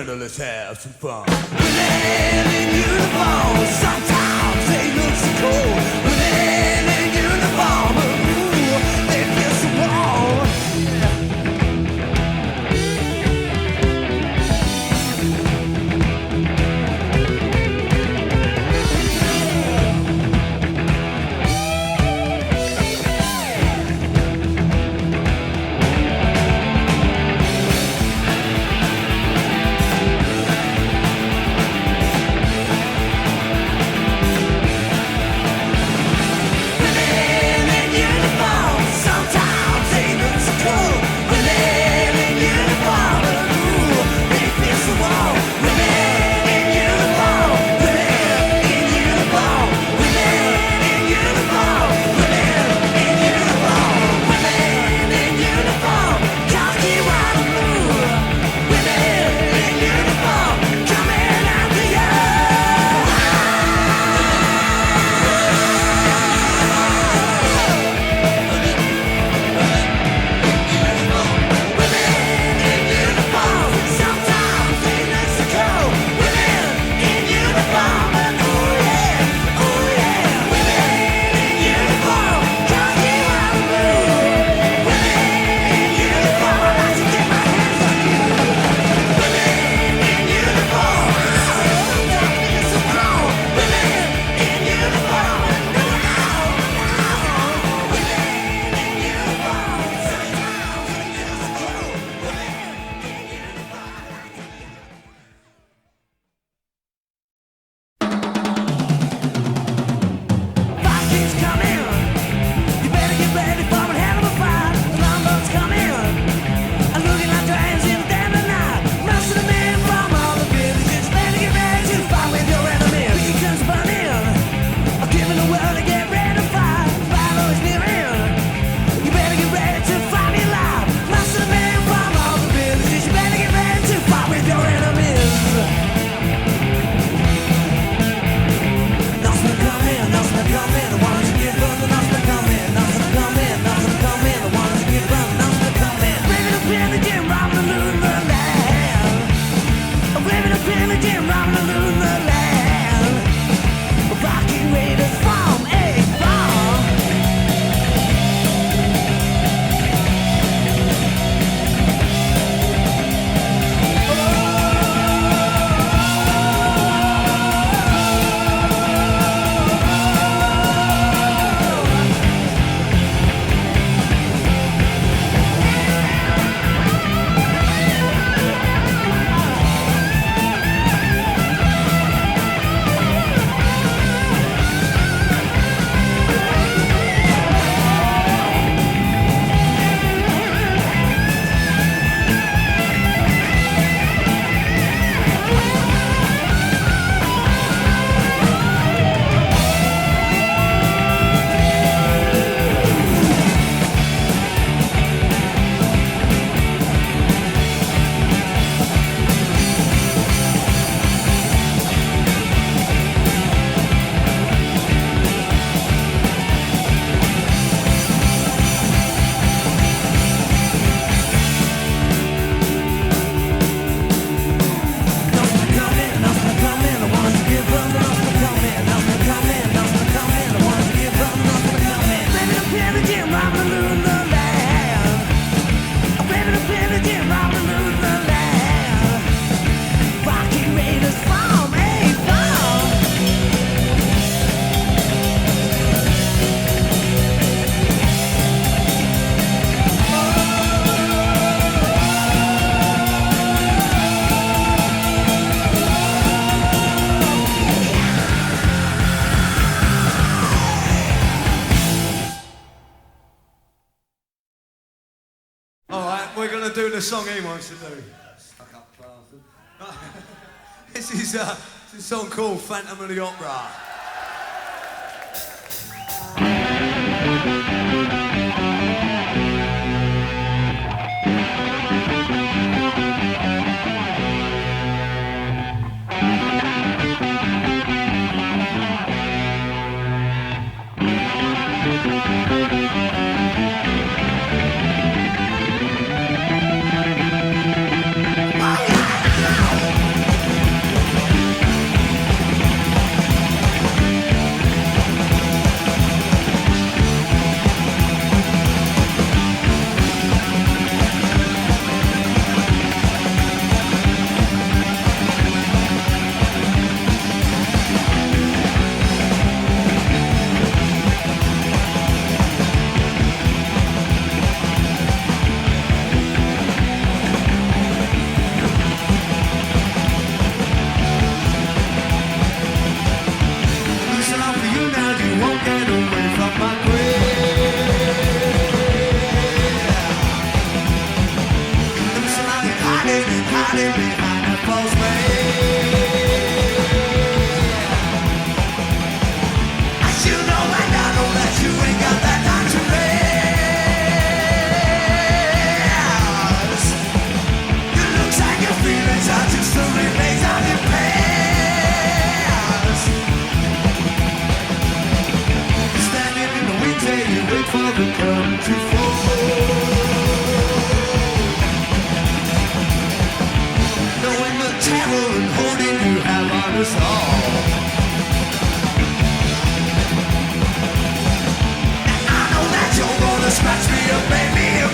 Brenda, let's have some fun. Women in uniform, sometimes they look so cool. Women in uniform, ooh, they feel so warm. Song he wants to do. Stuck up bastard. This is a song called Phantom of the Opera. Oh, yeah! wait for the curtain to fall. Knowing the terror and holding you have on us all. And I know that you're gonna scratch me up, make me a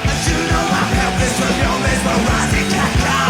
and you know I'm helpless from your mesmerizing cat call.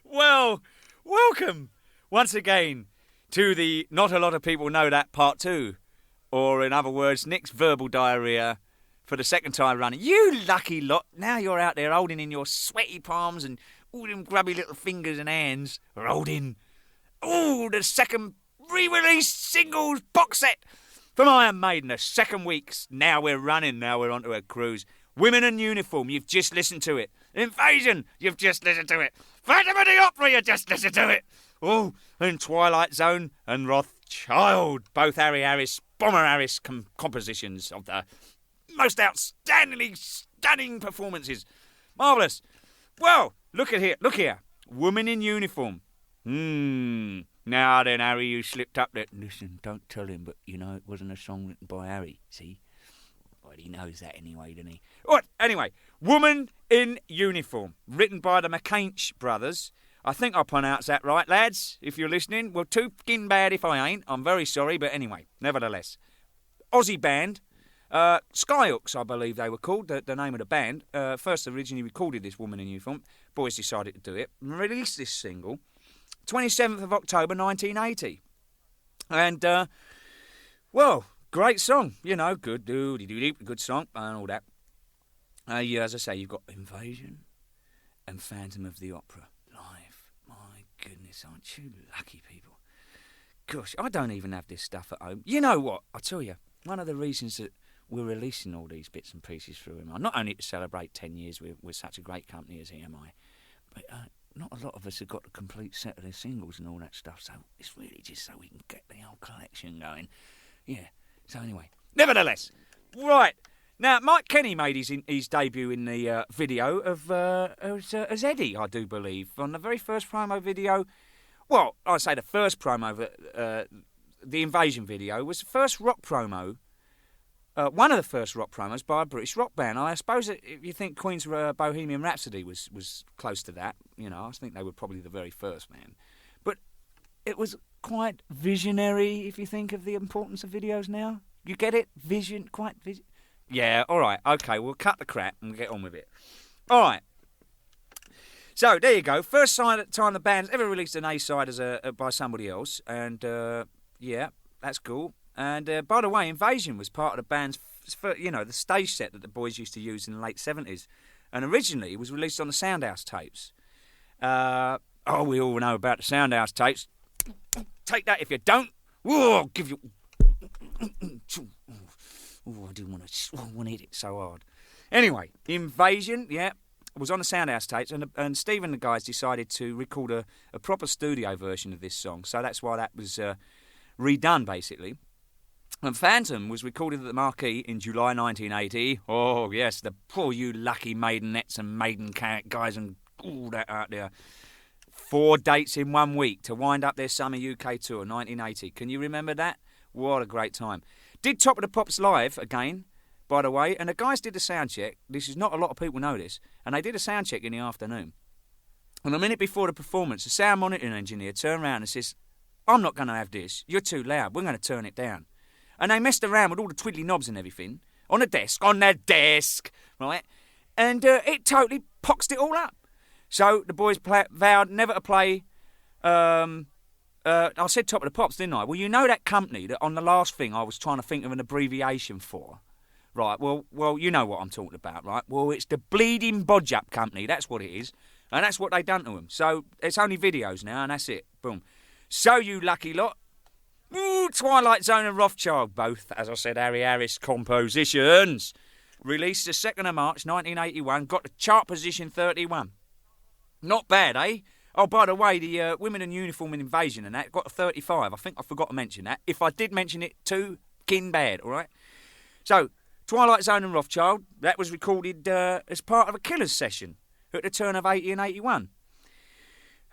Well, welcome once again to the Not A Lot of People Know That Part 2. Or in other words, Nick's verbal diarrhea for the second time running. You lucky lot. Now you're out there holding in your sweaty palms and all them grubby little fingers and hands are holding the second re-released singles box set from Iron Maiden. The second week's Now We're Running. Now we're onto a cruise. Women in Uniform, you've just listened to it. Invasion, you've just listened to it. Phantom of the Opera, you just listened to it. Oh, and Twilight Zone and Wrathchild, both Harry Harris, Bomber Harris compositions of the most outstandingly stunning performances. Marvellous. Well, look here. Woman in Uniform. Now then, Harry, you slipped up there. Listen, don't tell him, but you know it wasn't a song written by Harry, see? Well, he knows that anyway, doesn't he? All right, anyway, Woman in Uniform, written by the McCainch brothers. I think I pronounced that right, lads, if you're listening. Well, too fucking bad if I ain't. I'm very sorry, but anyway, nevertheless. Aussie band, Skyhooks, I believe they were called, the name of the band. First originally recorded this Woman in Uniform. Boys decided to do it. Released this single, 27th of October, 1980. And, well, great song. You know, good song and all that. As I say, you've got Invasion and Phantom of the Opera live. My goodness, aren't you lucky people? Gosh, I don't even have this stuff at home. You know what? I'll tell you, one of the reasons that we're releasing all these bits and pieces through EMI, not only to celebrate 10 years with such a great company as EMI, but not a lot of us have got a complete set of their singles and all that stuff, so it's really just so we can get the whole collection going. Yeah, so anyway, nevertheless, right. Now, Mike Kenny made his debut in the video as Eddie, I do believe, on the very first promo video. Well, I say the first promo, the Invasion video, was the first rock promo, one of the first rock promos by a British rock band. I suppose that if you think Queen's Bohemian Rhapsody was close to that, you know, I think they were probably the very first man. But it was quite visionary if you think of the importance of videos now. You get it? Quite vision. Yeah, all right, okay, we'll cut the crap and get on with it. All right. So, there you go. First time the band's ever released an A-side by somebody else. And, yeah, that's cool. And, by the way, Invasion was part of the band's, the stage set that the boys used to use in the late 70s. And originally, it was released on the Soundhouse tapes. We all know about the Soundhouse tapes. Take that if you don't. I'll give you... Oh, I want to hit it so hard. Anyway, Invasion, yeah, was on the Soundhouse tapes, and Steve and the guys decided to record a proper studio version of this song, so that's why that was redone, basically. And Phantom was recorded at the Marquee in July 1980. Oh, yes, the poor you lucky Maidenettes and Maiden guys and all that out there. 4 dates in 1 week to wind up their summer UK tour, 1980. Can you remember that? What a great time. Did Top of the Pops live again, by the way, and the guys did a sound check. This is not a lot of people know this, and they did a sound check in the afternoon. And a minute before the performance, the sound monitoring engineer turned around and says, "I'm not going to have this. You're too loud. We're going to turn it down." And they messed around with all the twiddly knobs and everything on the desk, right? And it totally poxed it all up. So the boys vowed never to play. I said Top of the Pops, didn't I? Well, you know that company that on the last thing I was trying to think of an abbreviation for, right? Well, you know what I'm talking about, right? Well, it's the Bleeding Bodge Up Company. That's what it is, and that's what they done to them. So it's only videos now, and that's it. Boom. So you lucky lot. Ooh, Twilight Zone and Wrathchild, both, as I said, Harry Harris compositions. Released the 2nd of March, 1981. Got the chart position 31. Not bad, eh? Oh, by the way, the Women in Uniform and Invasion and that got a 35. I think I forgot to mention that. If I did mention it, too bad, all right? So, Twilight Zone and Wrathchild, that was recorded as part of a Killers session at the turn of 80 and 81.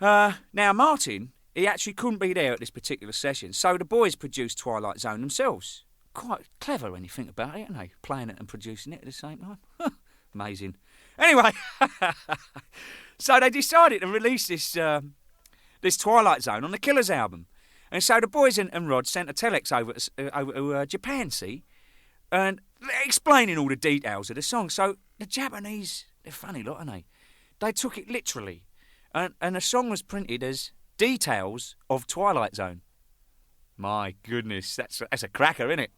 Now, Martin, he actually couldn't be there at this particular session, so the boys produced Twilight Zone themselves. Quite clever when you think about it, aren't they? Playing it and producing it at the same time. Amazing. Anyway, so they decided to release this Twilight Zone on the Killers album. And so the boys and Rod sent a telex over to Japan, see, and explaining all the details of the song. So the Japanese, they're funny lot, aren't they? They took it literally. And the song was printed as Details of Twilight Zone. My goodness, that's a cracker, isn't it?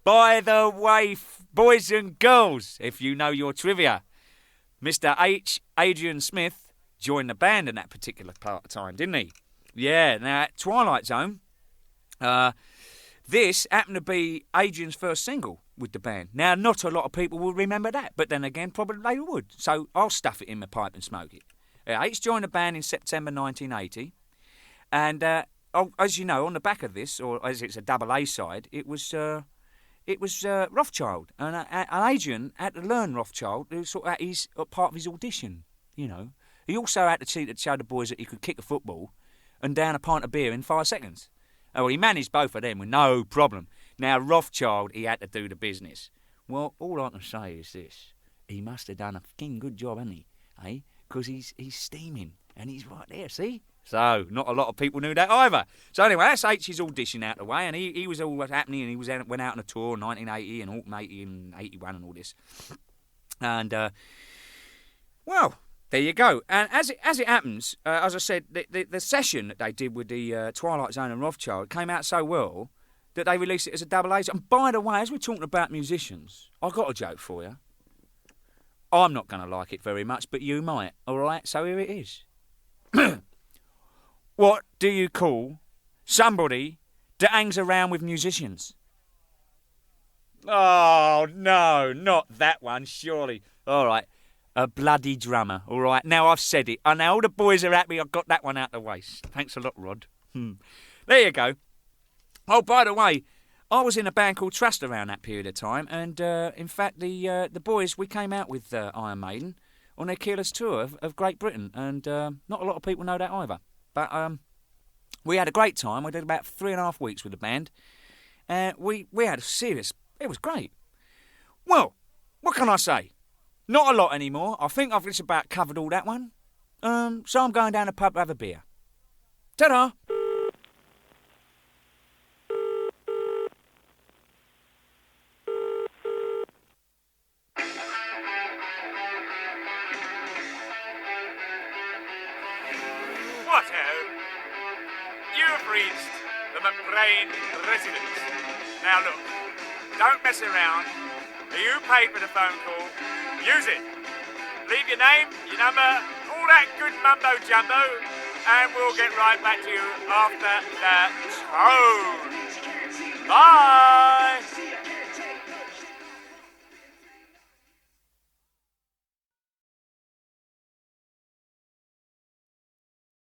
By the way, boys and girls, if you know your trivia, Mr. Adrian Smith joined the band in that particular part of time, didn't he? Yeah, now, Twilight Zone, this happened to be Adrian's first single with the band. Now, not a lot of people will remember that, but then again, probably they would. So I'll stuff it in my pipe and smoke it. H joined the band in September 1980, and as you know, on the back of this, or as it's a double A side, it was Wrathchild, and Adrian had to learn Wrathchild. It was sort of his part of his audition, you know. He also had to show the boys that he could kick a football and down a pint of beer in 5 seconds. Oh, well, he managed both of them with no problem. Now, Wrathchild, he had to do the business. Well, all I can say is this. He must have done a fucking good job, hasn't he? Eh? Because he's steaming, and he's right there, see? So, not a lot of people knew that either. So anyway, that's H's audition out of the way, and he was all what's happening, and he went out on a tour in 1980 and autumn 80 and 81 and all this. And, well, there you go. And as it happens, as I said, the session that they did with the Twilight Zone and Wrathchild came out so well that they released it as a double A. And by the way, as we're talking about musicians, I've got a joke for you. I'm not going to like it very much, but you might, all right? So here it is. What do you call somebody that hangs around with musicians? Oh, no, not that one, surely. All right, a bloody drummer, all right? Now I've said it. And now all the boys are happy I've got that one out the way. Thanks a lot, Rod. There you go. Oh, by the way, I was in a band called Trust around that period of time, and in fact, the boys, we came out with Iron Maiden on their Killers tour of Great Britain, and not a lot of people know that either. But we had a great time. We did about 3.5 weeks with the band, and we had a serious. It was great. Well, what can I say? Not a lot anymore. I think I've just about covered all that one. So I'm going down the pub to have a beer. Ta-da! You've reached the McBrain residence. Now look, don't mess around. You paid for the phone call. Use it. Leave your name, your number, all that good mumbo jumbo, and we'll get right back to you after the tone. Bye!